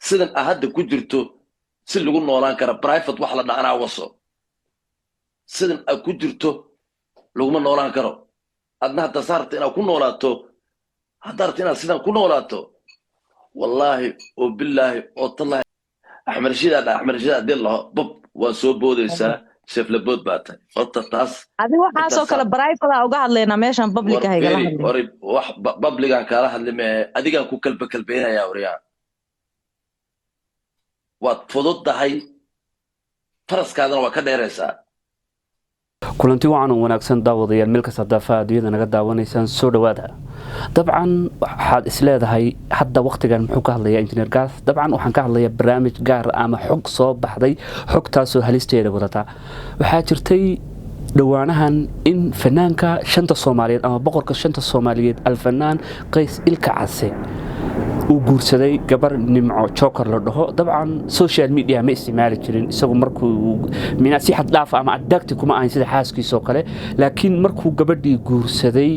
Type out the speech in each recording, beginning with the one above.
sidan ahadda ku jirto si lagu noolaan kara private wax la dhaqanaa waso sidan aad ku jirto laguma noolaan karo adna hadda saarta inaad ku noolaato haddaarta inaad sidan ku noolaato wallaahi oo billaahi oo tallahi axmed rashiid haddii laho bob waa soo boodaysaa seeflabood baa tahay horta taas adiga waxaasoo kale private uga hadlaynaa meeshan public ah igala hadlay ori wax publican kaala hadli mee adigaan ku kalbeynayaa wariyaa waad fududahay faraskaadana waa ka dheeraysaa kulanti wacan wanaagsan daawadayaal meel kasta daafaha adduunyada naga daawanaysaan soo dhawaada dabcan waxaad isleedahay hadda waqtigan muxuu ka hadlayaa injineer gaas dabcan waxaan ka hadlayaa barnaamij gaar ama xog soo baxday xogtaasoo halisteeda wadata waxaa jirtay dhawaanahan in fanaanka shanta Soomaaliyeed ama boqorka shanta Soomaaliyeed alfanaan Qays Ilka Case uu guursaday gabar Nimco Joker la dhaho dabcan social media ma isticmaali jirin isagu markuu si xad dhaaf ama adagti kuma ahayn sida xaaskiisa kale laakiin markuu gabadhii guursaday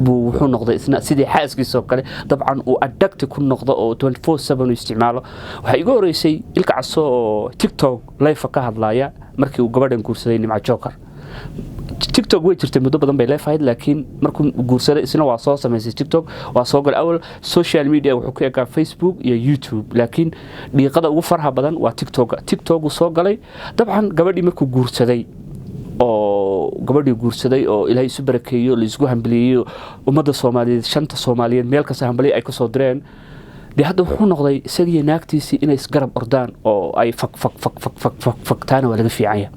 buu wuxuu noqday isna sidii xaaskiisa kale dabcan uu adagti ku noqdo oo 24/7 u isticmaalo waxa iga horeysay Ilka Case oo TikTok live ka hadlaya markii uu gabadhan guursaday Nimco Joker TikTok way jirtay muddo badan bay leefahayd laakiin markuu guursaday isna waa soo sameysay TikTok waa soo gal awal social media wuxuu ku ekaa Facebook iyo YouTube laakiin dhiiqada ugu farha badan waa TikTok uu soo galay dabcan gabadhii markuu guursaday oo Ilaahay isu barakeeyo la isku hambaliyay ummadda Soomaaliyeed shanta Soomaaliyeed meel kasta hambaliyay ay ka soo direen hadda wuxuu noqday isagii naagtiisii inay isgarab ordaan oo ay faktaana waa laga fiican yahay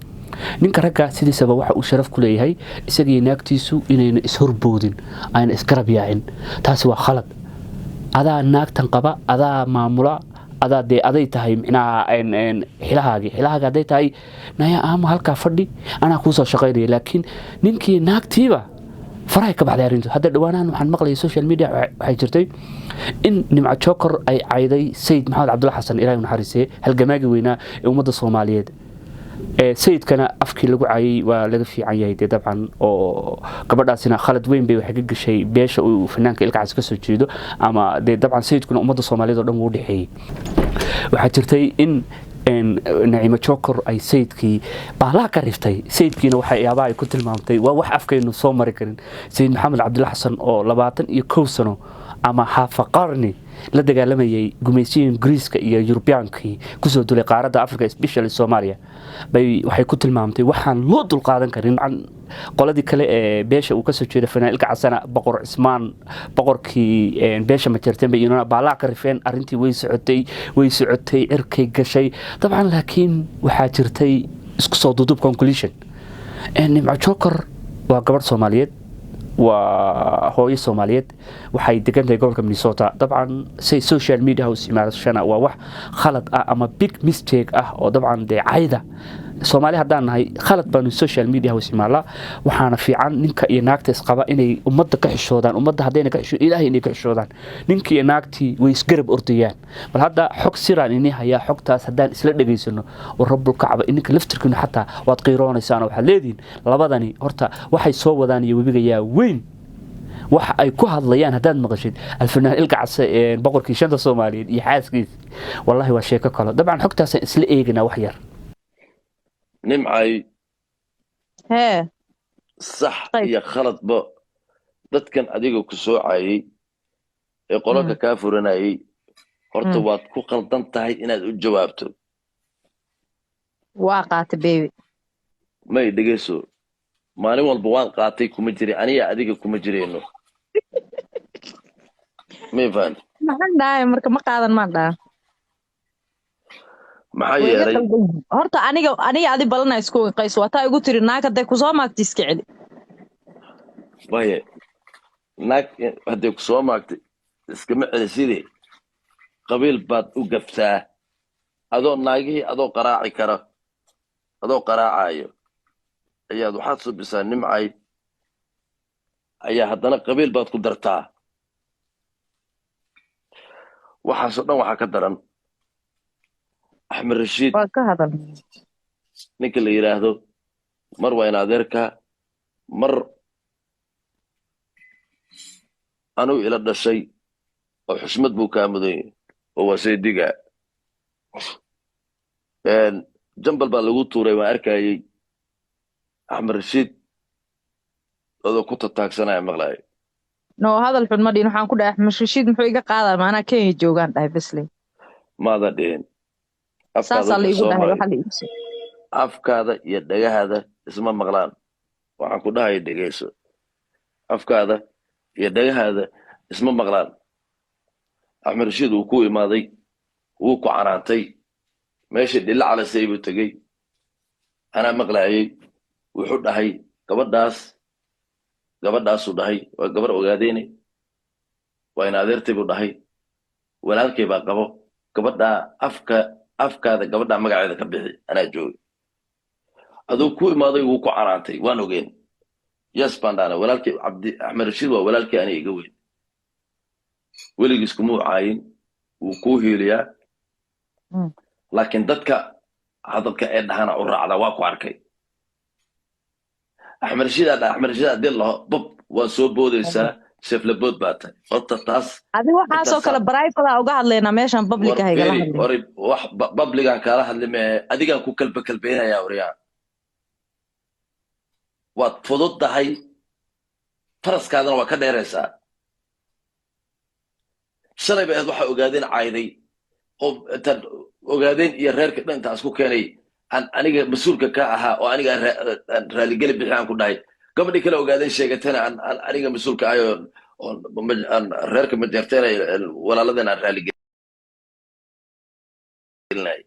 ninka ragga sidiisaba waxa uu sharaf ku leeyahay isagii naagtiisu inayna ishorboodin ayna isgarab yaacin taasi waa khalad adaa naagtan qaba adaa maamula adaa aday tahay micnaha xilahaaga aday tahay naya ama halka fadhi ana ku soo shaqeynaya laakiin ninkii naagtiiba faray ka baxday arintu hadda dhawaanahan waxaan maqlay social media waxay jirtay in Nimco Joker ay cayday Sayid Maxamed Cabdulla Xasan Ilaahay naxariisay halgamaagi weynaa ee ummadda Soomaaliyeed sayidkana afkii lagu caayay waa laga fiican yahay dabcan oo gabadhaasina khalad weyn bay wax ka gashay beesha uu fanaanka Ilka Case ka soo jeedo ama dabcan sayidkuna ummadda Soomaaliyeed oo dhan uu dhixay waxa jirtay in Nimco Joker ay sayidkii baala ka riftay sayidkiina waxa yaabaa ay ku tilmaamtay waa wax afkaynu soo mari karin Sayid Maxamed Cabdulla Xasan oo 21 sano ama hafa qarni la dagaalamayay gumaysiga Ingiriiska iyo Yurubiyaanka ku soo dulay qaaradda Afrika especially Soomaaliya bay waxay ku tilmaamtay waxaan loo dul qaadan karin qoladii kale ee beesha uu ka soo jeeday fanaanka Ilka Case boqor Cismaan boqorkii beesha ma jirteen bay inuu baala ka rifeen arintii way socotay cirkay gashay dabcan laakiin waxa jirtay isku soo duudub conclusion Nimco Joker waa gabar Soomaaliyeed waa hooyo Soomaaliyeed waxay degantahay gobolka Minnesota dabcan say social media house imaarashana waa wax khalad ah ama big mistake ah oo dabcan cayda Soomaali hadaan nahay khalad baan social media house imaala waxaana fiican ninka iyo naagta isqaba inay ummadda ka xishoodaan ummadda hadayna ka xishoodaan Ilaahay inay ka xishoodaan ninka iyo naagtii way isgarab ordayaan bal hadda xog siraan inay haya xogtaas hadaan isla dhageysano oo Rabbul Kacba inka laftirkiina xataa waad qiiroonaysan waxa leediin labadani horta waxay soo wadaan iyo webiga weyn waxa ay ku hadlayaan hadaad maqashid alfanaan Ilka Case boqorkii shanta Soomaaliyeed iyo xaaskiisa wallahi waa sheeko kale dabcan xogtaas isla eegina wax yar nimcay sax iyo khaladba dadkan adiga ku soo caayay ee qolalka ka furanayay horta waad ku qaldan tahay inaad u jawaabto waa qaatay baby may dhageyso maalin walba waan qaatay kuma jiri aniga adiga kuma jireeno may faan maxaan dhahay marka ma qaadan ma dhahay maxaa yeelay horta aniga adi balana isku qays wataa igu tiri naag haday ku soo maagtay iska celi waye naag haday ku soo maagtay iska ma celisidee qabiil baad u gaftaa adoo naagihii adoo qaraaci kara adoo qaraacayo ayaad waxaad soo bisaa Nimcay ayaa haddana qabiil baad ku dartaa waxaasoo dhan waxaa ka daran Axmed Rashiid waa ka hadal ninka la yiraahdo mar waa in adeerka mar anuu ila dhashay oo xushmad buu ka mudan oo waa saydiga jambal baa lagu tuuray waan arkayay axmed rashiid adoo ku tataagsanaya maqlaaya no hadal xun ma dhihin waxaan ku dhahay Axmed Rashiid muxuu iga qaadaa maanaa Kenya joogaan dhahay basle maada dhihin afkaada saasaa la wuxuu igu soo dhahay maray waxa la iibso afkaada iyo dhagahaada isma maqlaan waxaan ku dhahay dhegayso afkaada iyo dhagahaada isma maqlaan axmed rashiid wuu ku imaaday wuu ku canaantay meeshii dhilla calasay buu tegey anaa maqlaayay wuxuu dhahay gabadhaasuu dhahay waa gabar ogaadeyne waa in adeertay buu dhahay walaalkay baa qabo gabadhaa afkaada gabadhaa magaceeda ka bixi anaa joogay aduu ku imaaday wuu ku canaantay waan ogeen yes baan dhahna walaalkay axmed rashiid waa walaalkii aniga iga weyn weligiis kumuu caayin wuu kuu hiiliyaa laakiin dadka hadalka ee dhahana u raacda waa ku arkay axmed rashiid haddii laho bob waa soo boodaysaa sheflabood baa tahay horta taas adi waxaasoo kale private uga hadlaynaa meeshan public ah igala hadlay war wax publican kaala hadli mee adigaan ku kalbeynayaa waryaa waad fududdahay faraskaadana waa ka dheeraysaa shalayba aad waxaa ogaadeen cayday oo intaan ogaadeen iyo reerka dhan intaan isku keenay aniga mas-uulka ka ahaa oo aniga aan raaligeli bixi aan ku dhahay gabadhii kale ogaadeen sheegatana aniga mas-uulka ahay oo reerka majeerteena walaaladeen aan raaligelinay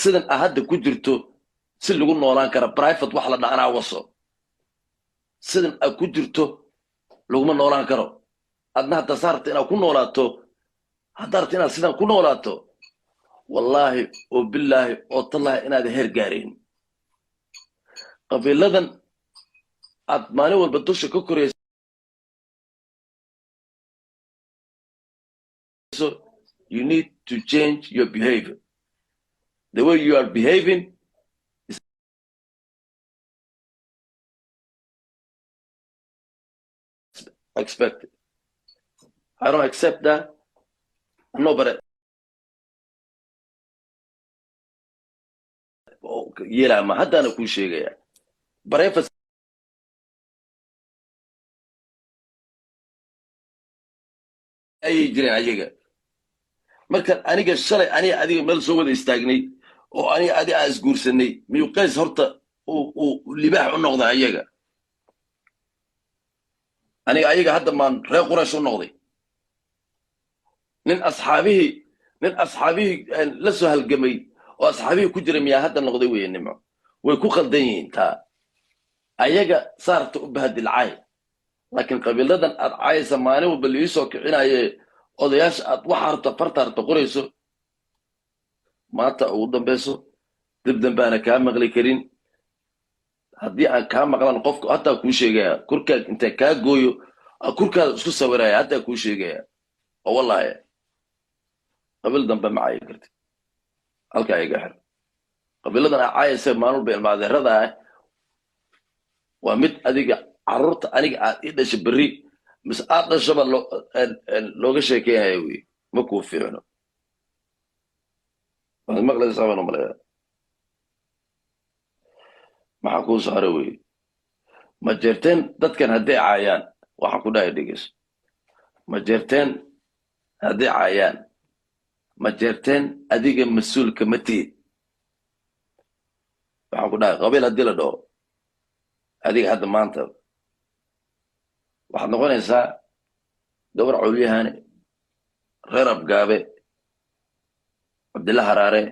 sidan a hadda ku jirto si lagu noolaan kara private wax la dhaanaa waso sidan a ku jirto laguma noolaan karo adna hadda saarta inaad ku noolaato haddaad rabto inaad sidan ku noolaato wallaahi oo billaahi oo tallaahi inaad heer gaarayn qabiiladan aad maalin walba dusha ka korayso you need to change your behavior the way you are behaving is expected. I don't accept that. No, but يلا ما حد أنا كل شيء يا بريفس أي جرين عجيجة مركز أنا كشلي أنا أدي مل سوود يستاجني أو أنا أدي أزجور سني ميوقيس هرتا واللي باع النقطة عجيجة أنا عجيجة حتى ما رأي قرش النقطة من أصحابه لسه هالجميل وأصحابي كجرم يا هذا النقدي وينمع ويكون خلدين تا أيجا صارت بهد العاي لكن قبل هذا العاي سمانه وباليسوع كعنا أضياش أتوحر تفرتر تقريسو ما تقودن بيسو تبدأ بأنا كام مغلي كرين هدي أنا كام مغلان قفك حتى كوشي جاي كركا أنت كاجويو كركا شو سويراي حتى كوشي جاي والله قبل ذنب معي قلت halka ay gaxir qabiiladan caayaysa maalul beel maadeerada waa mid adiga carruurta aniga aad i dhashay bari mis aad dhashaba looga sheekeynayo wi ma ku fiicno waxaad maqlaysaa baan u maleeyaa maxaa kuu saara wey ma jeerteen dadkan hadday caayaan waxaan ku dhahay dhegeyso ma jeerteen hadday caayaan ma jeerteen adiga mas-uulka ma tihid waxaan ku dhahay qabiil haddii la dhaho adiga hadda maanta waxaad noqonaysaa gabar cawliyahane reer abgaabe cabdilla haraare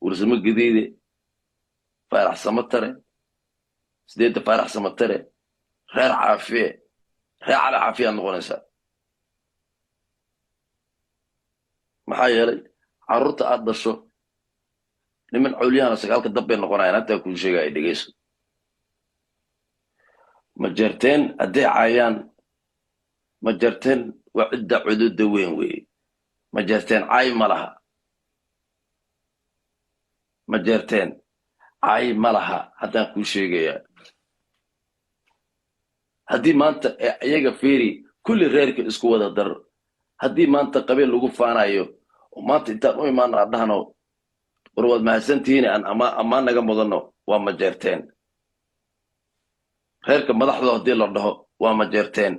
wursamo gadiide faarax samatare sideedda faarax samatare reer caafiye reer cali caafiye aad noqonaysaa maxaa yeelay carruurta aad dhasho niman cawliyahana sagaalka dabbay noqonayaan hataa kuu sheegaya dhegeyso ma jeerteen hadday caayaan ma jeerteen waa cidda cududa weyn weeye ma jeerteen caay ma laha ma jeerteen caay ma laha haddaan kuu sheegayaa haddii maanta iyaga fiiri kulli reerka isku wada dar haddii maanta qabiil lagu faanayo oo maanta intaan u imaano aan dhahno war waad mahadsantihiin aan ammaan naga mudano waa majeerteen reerka madaxda haddii la dhaho waa majeerteen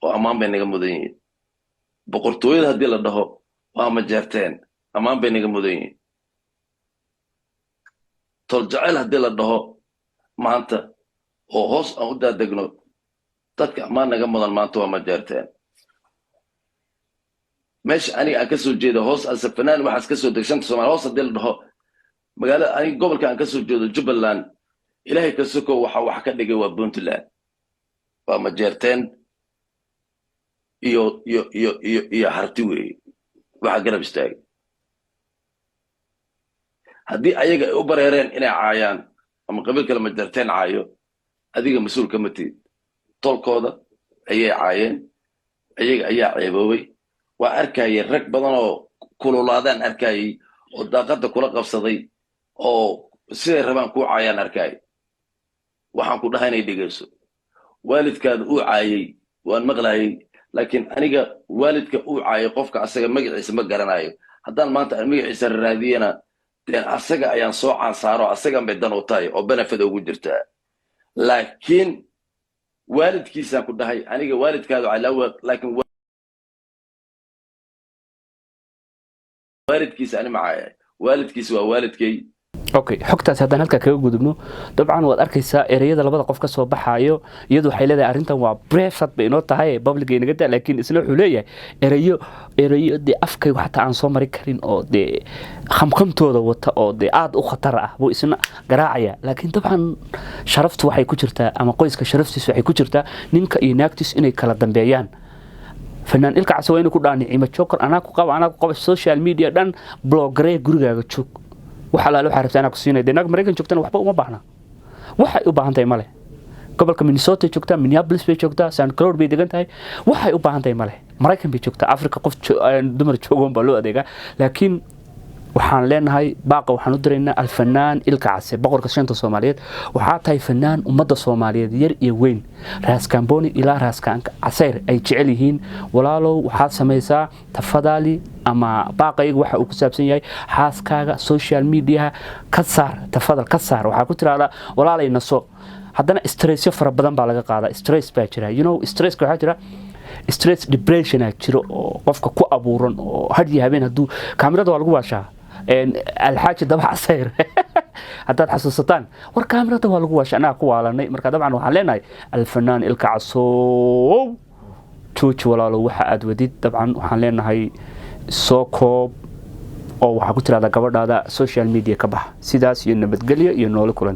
oo ammaan bay naga mudan yihiin boqortooyada haddii la dhaho waa majeerteen ammaan bay naga mudan yihiin tol jacayl haddii la dhaho maanta oo hoos aan u daadegno dadka ammaan naga mudan maanta waa majeerteen meesha aniga aan ka soo jeedo hoos ase fanaan waxaas ka soo deg shanta Soomaali hoos haddii la dhaho magaalada aniga gobolka aan ka soo jeedo Jubbaland ilaahay ka soko waxa wax ka dhigay waa Puntland waa majeerteen iyo harti weeye waxa garab istaagay haddii ayaga ay u bareereen inay caayaan ama qabiil kale majeerteen caayo adiga mas-uul kama tihid tolkooda ayay caayeen ayaga ayaa ceeboobay waa arkayay rag badan oo kululaadaan arkayay oo daaqadda kula qabsaday oo siday rabaan ku caayaan arkayay waxaan ku dhahay inay dhegeyso waalidkaada uu caayay waan maqlayay laakiin aniga waalidka uu caayay qofka asaga magaciisa ma garanayo haddaan maanta aan magaciisa raadiyana deen asaga ayaan soo caansaaro asagan bay dan u tahay oo benefit ugu jirtaa laakiin waalidkiisaan ku dhahay aniga waalidkaadu calaawa laakiin waalidkiisa ani macaaya waalidkiisa waa waalidkay okay xogtaas haddaan halkaa kaga gudubno dabcan waad arkaysaa ereyada labada qof ka soo baxaayo iyadu waxay leedahay arrintan waa breefad bay inoo tahay babliga inaga daa laakiin isna wuxuu leeyahay erayo dee afkaygu xataa aan soo mari karin oo dee khamkhamtooda wata oo dee aad u khatar ah buu isna garaacaya laakiin dabcan sharaftu waxay ku jirtaa ama qoyska sharaftiisu waxay ku jirtaa ninka iyo naagtiisu inay kala dambeeyaan fanaan ilka cas waa inuu ku dhaaniciimo joker anaa ku qaba social media dhan bloggeree gurigaaga joog waxa la waxa rabtaa ku siinay deegaanka Mareykan joogtana waxba uma baahna waxay u baahan tahay male gobolka Minnesota joogta Minneapolis bay joogta St. Cloud bay degan tahay waxay u baahan tahay male Mareykan bay joogta Afrika qof dumar joogan baa loo adeega laakiin waxaan leenahay baaqa waxaan u direynaa alfanaan ilka cas boqorka shanta Soomaaliyeed waxa tahay fanaan ummadda Soomaaliyeed yar iyo weyn raas Kamboni ilaa raas Casayr ay jecel yihiin walaalow waxaad samaysaa tafadali ama baaqaygu waxa uu ku saabsan yahay xaaskaaga social media ka saar tafadal ka saar waxa ku tiraada walaalayna soo haddana stress fara badan baa laga qaadaa stress baa jira stress waxa jira stress depression jiro oo qofka ku abuuran oo hadii habeen haduu kaamirada waa lagu waashaa الحاجة دبع عصير haddaad xasuusataan war kaamirada waa lagu waashanaa ku waalanay marka dabcan waxaan leenahay alfanaan ilka casow jooji walaalo waxa aad wadid dabcan waxaan leenahay soo koob oo waxa ku tiraada gabadhaada social media ka bax sidaas iyo nabadgelyo iyo nolol kulan